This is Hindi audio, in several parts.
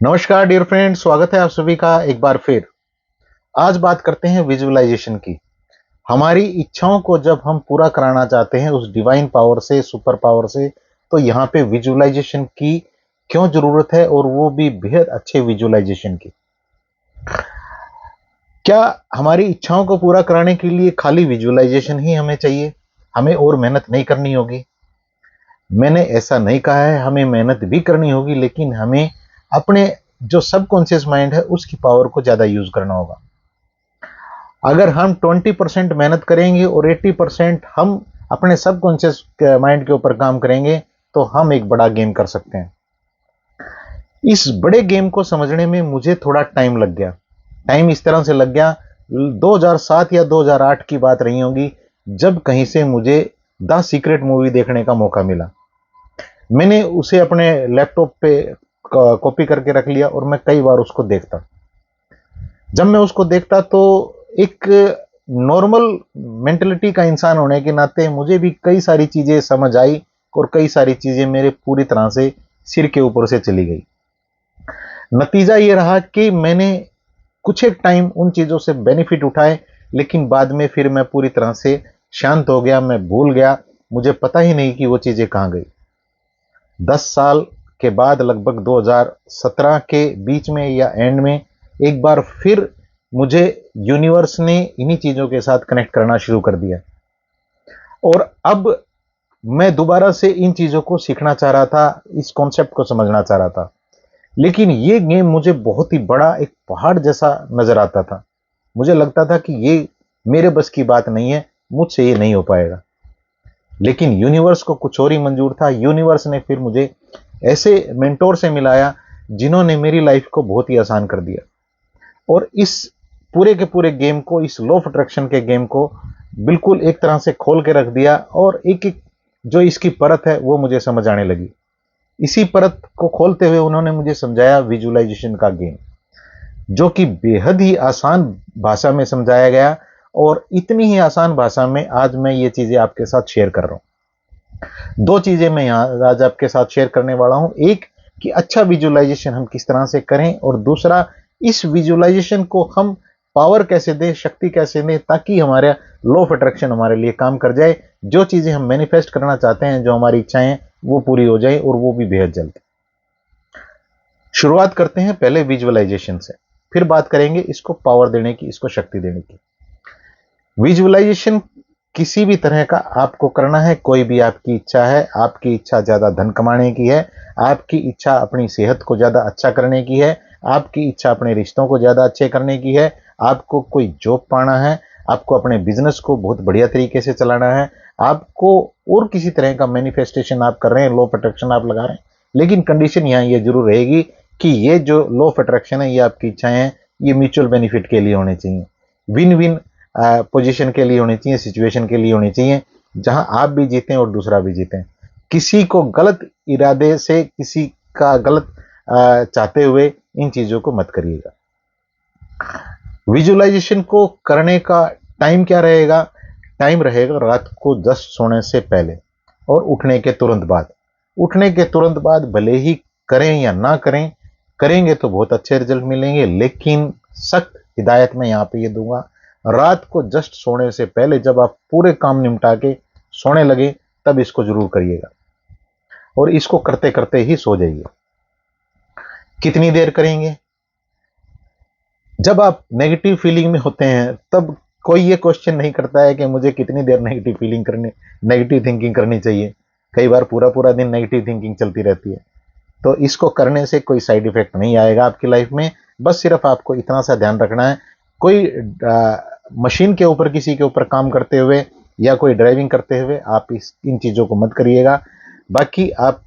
नमस्कार डियर फ्रेंड, स्वागत है आप सभी का एक बार फिर। आज बात करते हैं विजुअलाइजेशन की। हमारी इच्छाओं को जब हम पूरा कराना चाहते हैं उस डिवाइन पावर से, सुपर पावर से, तो यहाँ पे विजुअलाइजेशन की क्यों जरूरत है, और वो भी बेहद अच्छे विजुअलाइजेशन की। क्या हमारी इच्छाओं को पूरा कराने के लिए खाली विजुअलाइजेशन ही हमें चाहिए? हमें और मेहनत नहीं करनी होगी? मैंने ऐसा नहीं कहा है, हमें मेहनत भी करनी होगी, लेकिन हमें अपने जो सबकॉन्शियस माइंड है उसकी पावर को ज्यादा यूज करना होगा। अगर हम 20% मेहनत करेंगे और 80% हम अपने सबकॉन्शियस माइंड के ऊपर काम करेंगे तो हम एक बड़ा गेम कर सकते हैं। इस बड़े गेम को समझने में मुझे थोड़ा टाइम लग गया। टाइम इस तरह से लग गया, 2007 या 2008 की बात रही होगी, जब कहीं से मुझे द सीक्रेट मूवी देखने का मौका मिला। मैंने उसे अपने लैपटॉप पे कॉपी करके रख लिया और मैं कई बार उसको देखता। जब मैं उसको देखता तो एक नॉर्मल मेंटलिटी का इंसान होने के नाते मुझे भी कई सारी चीजें समझ आई और कई सारी चीजें मेरे पूरी तरह से सिर के ऊपर से चली गई। नतीजा ये रहा कि मैंने कुछ एक टाइम उन चीजों से बेनिफिट उठाए, लेकिन बाद में फिर मैं पूरी तरह से शांत हो गया, मैं भूल गया, मुझे पता ही नहीं कि वो चीजें कहां गई। 10 साल के बाद, लगभग 2017 के बीच में या एंड में, एक बार फिर मुझे यूनिवर्स ने इन्हीं चीजों के साथ कनेक्ट करना शुरू कर दिया और अब मैं दोबारा से इन चीजों को सीखना चाह रहा था, इस कॉन्सेप्ट को समझना चाह रहा था। लेकिन ये गेम मुझे बहुत ही बड़ा एक पहाड़ जैसा नजर आता था। मुझे लगता था कि ये मेरे बस की बात नहीं है, मुझसे ये नहीं हो पाएगा। लेकिन यूनिवर्स को कुछ और ही मंजूर था। यूनिवर्स ने फिर मुझे ऐसे मेंटोर से मिलाया जिन्होंने मेरी लाइफ को बहुत ही आसान कर दिया और इस पूरे के पूरे गेम को, इस लॉ ऑफ अट्रैक्शन के गेम को बिल्कुल एक तरह से खोल के रख दिया और एक एक जो इसकी परत है वो मुझे समझ आने लगी। इसी परत को खोलते हुए उन्होंने मुझे समझाया विजुअलाइजेशन का गेम, जो कि बेहद ही आसान भाषा में समझाया गया और इतनी ही आसान भाषा में आज मैं ये चीजें आपके साथ शेयर कर रहा हूं। दो चीजें मैं यहां आज आपके साथ शेयर करने वाला हूं। एक, कि अच्छा विजुअलाइजेशन हम किस तरह से करें, और दूसरा, इस विजुअलाइजेशन को हम पावर कैसे दें, शक्ति कैसे दें, ताकि हमारा लॉ ऑफ अट्रैक्शन हमारे लिए काम कर जाए। जो चीजें हम मैनिफेस्ट करना चाहते हैं, जो हमारी इच्छाएं हैं, वो पूरी हो जाए और वो भी बेहद जल्द। शुरुआत करते हैं पहले विजुअलाइजेशन से, फिर बात करेंगे इसको पावर देने की, इसको शक्ति देने की। विजुअलाइजेशन किसी भी तरह का आपको करना है, कोई भी आपकी इच्छा है, आपकी इच्छा ज्यादा धन कमाने की है, आपकी इच्छा अपनी सेहत को ज्यादा अच्छा करने की है, आपकी इच्छा अपने रिश्तों को ज्यादा अच्छे करने की है, आपको कोई जॉब पाना है, आपको अपने बिजनेस को बहुत बढ़िया तरीके से चलाना है, आपको और किसी तरह का मैनिफेस्टेशन आप कर रहे हैं, लॉ ऑफ अट्रैक्शन आप लगा रहे हैं, लेकिन कंडीशन यहाँ ये जरूर रहेगी कि ये जो लॉ ऑफ अट्रैक्शन है, ये आपकी इच्छाएं हैं, ये म्यूचुअल बेनिफिट के लिए होने चाहिए, विन विन पोजीशन के लिए होनी चाहिए, सिचुएशन के लिए होनी चाहिए, जहां आप भी जीतें और दूसरा भी जीतें। किसी को गलत इरादे से, किसी का गलत चाहते हुए इन चीजों को मत करिएगा। विजुअलाइजेशन को करने का टाइम क्या रहेगा? टाइम रहेगा रात को 10 सोने से पहले और उठने के तुरंत बाद। उठने के तुरंत बाद भले ही करें या ना करें, करेंगे तो बहुत अच्छे रिजल्ट मिलेंगे, लेकिन सख्त हिदायत मैं यहां पे ये दूंगा, रात को जस्ट सोने से पहले जब आप पूरे काम निपटा के सोने लगे तब इसको जरूर करिएगा और इसको करते करते ही सो जाइए। कितनी देर करेंगे? जब आप नेगेटिव फीलिंग में होते हैं तब कोई ये क्वेश्चन नहीं करता है कि मुझे कितनी देर नेगेटिव फीलिंग करनी, नेगेटिव थिंकिंग करनी चाहिए। कई बार पूरा पूरा दिन नेगेटिव थिंकिंग चलती रहती है। तो इसको करने से कोई साइड इफेक्ट नहीं आएगा आपकी लाइफ में। बस सिर्फ आपको इतना सा ध्यान रखना है, कोई मशीन के ऊपर, किसी के ऊपर काम करते हुए या कोई ड्राइविंग करते हुए आप इन चीजों को मत करिएगा। बाकी आप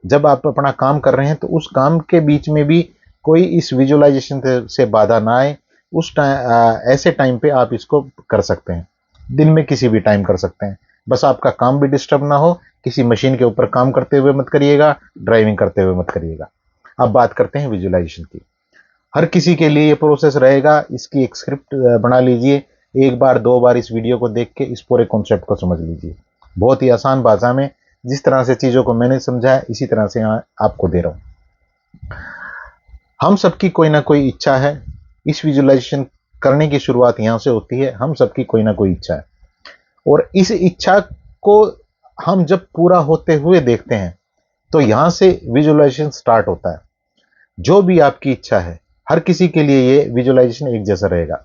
जब आप अपना काम कर रहे हैं तो उस काम के बीच में भी कोई इस विजुअलाइजेशन से बाधा ना आए। उस टाइम, ऐसे टाइम पे आप इसको कर सकते हैं, दिन में किसी भी टाइम कर सकते हैं। बस आपका काम भी डिस्टर्ब ना हो। किसी मशीन के ऊपर काम करते हुए मत करिएगा, ड्राइविंग करते हुए मत करिएगा। अब बात करते हैं विजुअलाइजेशन की। हर किसी के लिए ये प्रोसेस रहेगा, इसकी एक स्क्रिप्ट बना लीजिए, एक बार दो बार इस वीडियो को देख के इस पूरे कॉन्सेप्ट को समझ लीजिए। बहुत ही आसान भाषा में जिस तरह से चीजों को मैंने समझा है, इसी तरह से आपको दे रहा हूं। हम सबकी कोई ना कोई इच्छा है। इस विजुअलाइजेशन करने की शुरुआत यहां से होती है। हम सबकी कोई ना कोई इच्छा है और इस इच्छा को हम जब पूरा होते हुए देखते हैं तो यहां से विजुअलाइजेशन स्टार्ट होता है। जो भी आपकी इच्छा है, हर किसी के लिए ये विजुअलाइजेशन एक जैसा रहेगा।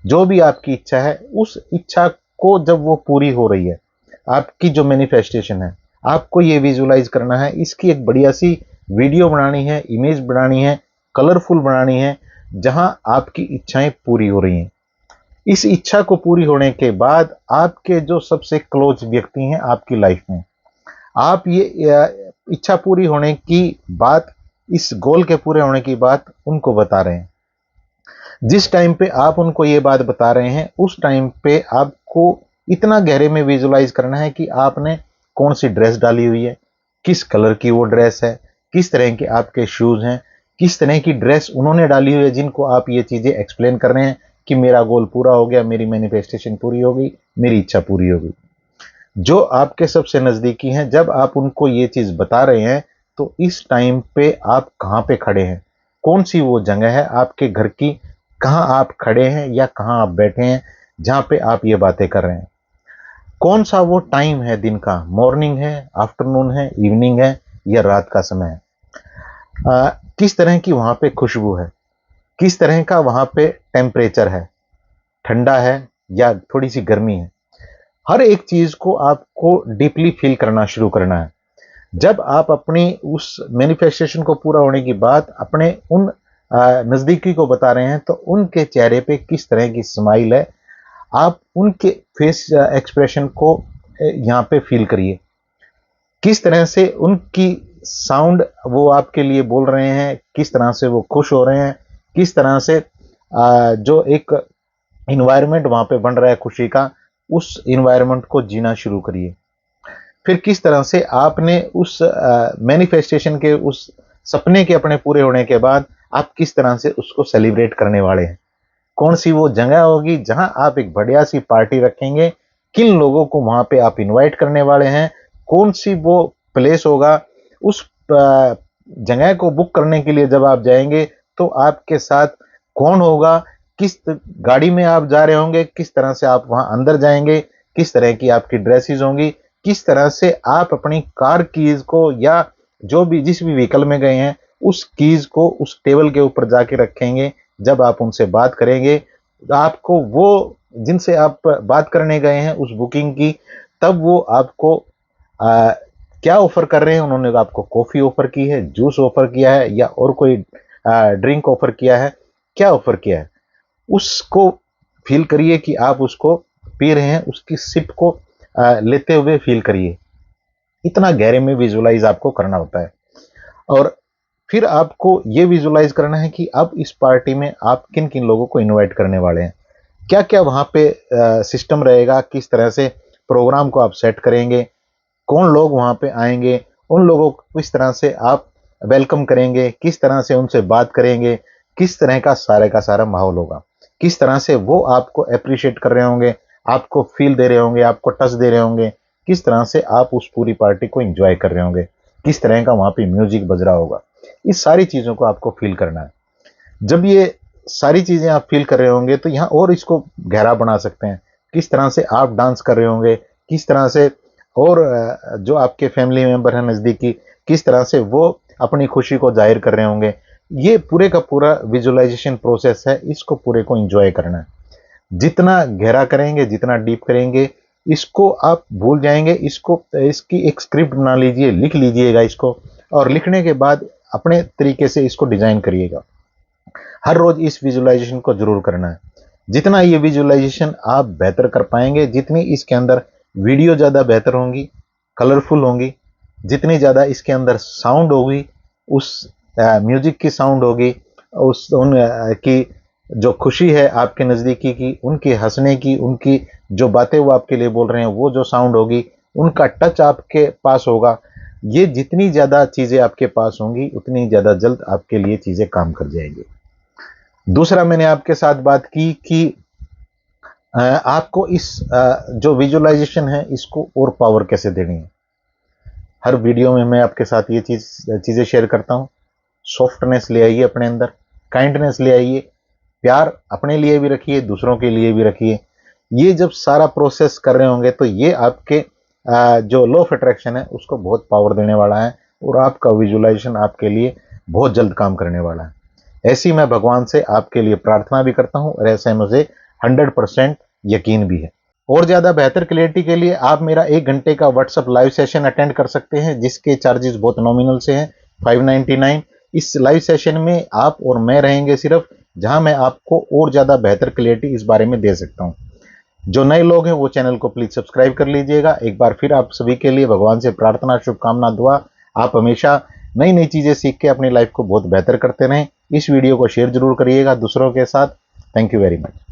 जो भी आपकी इच्छा है, उस इच्छा को जब वो पूरी हो रही है, आपकी जो मैनिफेस्टेशन है, आपको ये विजुअलाइज करना है। इसकी एक बढ़िया सी वीडियो बनानी है, इमेज बनानी है, कलरफुल बनानी है, जहां आपकी इच्छाएं पूरी हो रही हैं। इस इच्छा को पूरी होने के बाद आपके जो सबसे क्लोज व्यक्ति हैं आपकी लाइफ में, आप ये इच्छा पूरी होने की बात, इस गोल के पूरे होने की बात उनको बता रहे हैं। जिस टाइम पे आप उनको ये बात बता रहे हैं, उस टाइम पे आपको इतना गहरे में विजुलाइज करना है कि आपने कौन सी ड्रेस डाली हुई है, किस कलर की वो ड्रेस है, किस तरह के आपके शूज हैं, किस तरह की ड्रेस उन्होंने डाली हुई है, जिनको आप ये चीजें एक्सप्लेन कर रहे हैं कि मेरा गोल पूरा हो गया, मेरी मैनिफेस्टेशन पूरी हो गई, मेरी इच्छा पूरी हो गई। जो आपके सबसे नजदीकी हैं, जब आप उनको ये चीज बता रहे हैं, तो इस टाइम पे आप कहां पे खड़े हैं, कौन सी वो जगह है आपके घर की, कहां आप खड़े हैं या कहां आप बैठे हैं जहां पे आप ये बातें कर रहे हैं। कौन सा वो टाइम है दिन का, मॉर्निंग है, आफ्टरनून है, इवनिंग है या रात का समय है। किस तरह की वहां पे खुशबू है, किस तरह का वहां पे टेम्परेचर है, ठंडा है या थोड़ी सी गर्मी है। हर एक चीज को आपको डीपली फील करना शुरू करना है। जब आप अपनी उस मैनिफेस्टेशन को पूरा होने की बात अपने उन नजदीकी को बता रहे हैं, तो उनके चेहरे पे किस तरह की स्माइल है, आप उनके फेस एक्सप्रेशन को यहाँ पे फील करिए। किस तरह से उनकी साउंड वो आपके लिए बोल रहे हैं, किस तरह से वो खुश हो रहे हैं, किस तरह से जो एक इन्वायरमेंट वहां पे बन रहा है खुशी का, उस इन्वायरमेंट को जीना शुरू करिए। फिर किस तरह से आपने उस मैनिफेस्टेशन के, उस सपने के अपने पूरे होने के बाद आप किस तरह से उसको सेलिब्रेट करने वाले हैं। कौन सी वो जगह होगी जहां आप एक बढ़िया सी पार्टी रखेंगे, किन लोगों को वहां पे आप इनवाइट करने वाले हैं, कौन सी वो प्लेस होगा। उस जगह को बुक करने के लिए जब आप जाएंगे तो आपके साथ कौन होगा, किस गाड़ी में आप जा रहे होंगे, किस तरह से आप वहां अंदर जाएंगे, किस तरह की आपकी ड्रेसेस होंगी, किस तरह से आप अपनी कार कीज को या जो भी जिस भी व्हीकल में गए हैं उस कीज को उस टेबल के ऊपर जाके रखेंगे। जब आप उनसे बात करेंगे, आपको वो जिनसे आप बात करने गए हैं उस बुकिंग की, तब वो आपको क्या ऑफर कर रहे हैं। उन्होंने आपको कॉफी ऑफर की है, जूस ऑफर किया है या और कोई ड्रिंक ऑफर किया है, क्या ऑफर किया है, उसको फील करिए कि आप उसको पी रहे हैं, उसकी सिप को लेते हुए फील करिए। इतना गहरे में विजुलाइज आपको करना होता है। और फिर आपको ये विजुलाइज करना है कि अब इस पार्टी में आप किन किन लोगों को इनवाइट करने वाले हैं, क्या क्या वहां पे सिस्टम रहेगा, किस तरह से प्रोग्राम को आप सेट करेंगे, कौन लोग वहां पे आएंगे, उन लोगों को किस तरह से आप वेलकम करेंगे, किस तरह से उनसे बात करेंगे, किस तरह का सारा माहौल होगा, किस तरह से वो आपको अप्रिशिएट कर रहे होंगे, आपको फील दे रहे होंगे, आपको टच दे रहे होंगे, किस तरह से आप उस पूरी पार्टी को एंजॉय कर रहे होंगे, किस तरह का वहां पे म्यूजिक बज रहा होगा। इस सारी चीजों को आपको फील करना है। जब ये सारी चीजें आप फील कर रहे होंगे तो यहाँ और इसको गहरा बना सकते हैं। किस तरह से आप डांस कर रहे होंगे, किस तरह से और जो आपके फैमिली मेंबर हैं नजदीकी, किस तरह से वो अपनी खुशी को जाहिर कर रहे होंगे। ये पूरे का पूरा विजुअलाइजेशन प्रोसेस है, इसको पूरे को एंजॉय करना है। जितना गहरा करेंगे, जितना डीप करेंगे, इसको आप भूल जाएंगे। इसको इसकी एक स्क्रिप्ट बना लीजिए, लिख लीजिएगा इसको, और लिखने के बाद अपने तरीके से इसको डिजाइन करिएगा। हर रोज इस विजुअलाइजेशन को जरूर करना है। जितना ये विजुअलाइजेशन आप बेहतर कर पाएंगे, जितनी इसके अंदर वीडियो ज्यादा बेहतर होंगी, कलरफुल होंगी, जितनी ज्यादा इसके अंदर साउंड होगी, उस म्यूजिक की साउंड होगी, उस उन की जो खुशी है आपके नजदीकी की, उनकी हंसने की, उनकी जो बातें वो आपके लिए बोल रहे हैं वो जो साउंड होगी, उनका टच आपके पास होगा। ये जितनी ज्यादा चीजें आपके पास होंगी, उतनी ज्यादा जल्द आपके लिए चीजें काम कर जाएंगी। दूसरा, मैंने आपके साथ बात की कि आपको इस जो विजुअलाइजेशन है इसको और पावर कैसे देनी है। हर वीडियो में मैं आपके साथ ये चीजें शेयर करता हूं। सॉफ्टनेस ले आइए अपने अंदर, काइंडनेस ले आइए, प्यार अपने लिए भी रखिए, दूसरों के लिए भी रखिए। ये जब सारा प्रोसेस कर रहे होंगे तो ये आपके जो लॉ ऑफ अट्रैक्शन है उसको बहुत पावर देने वाला है और आपका विजुअलाइजेशन आपके लिए बहुत जल्द काम करने वाला है। ऐसी मैं भगवान से आपके लिए प्रार्थना भी करता हूं और ऐसे मुझे 100% यकीन भी है। और ज़्यादा बेहतर क्लियरिटी के लिए आप मेरा 1 घंटे का व्हाट्सअप लाइव सेशन अटेंड कर सकते हैं, जिसके चार्जेस बहुत नॉमिनल से हैं, 599। इस लाइव सेशन में आप और मैं रहेंगे सिर्फ, जहां मैं आपको और ज़्यादा बेहतर क्लियरिटी इस बारे में दे सकता हूं। जो नए लोग हैं वो चैनल को प्लीज सब्सक्राइब कर लीजिएगा। एक बार फिर आप सभी के लिए भगवान से प्रार्थना, शुभकामना, दुआ। आप हमेशा नई नई चीजें सीख के अपनी लाइफ को बहुत बेहतर करते रहें। इस वीडियो को शेयर जरूर करिएगा दूसरों के साथ। Thank you very much.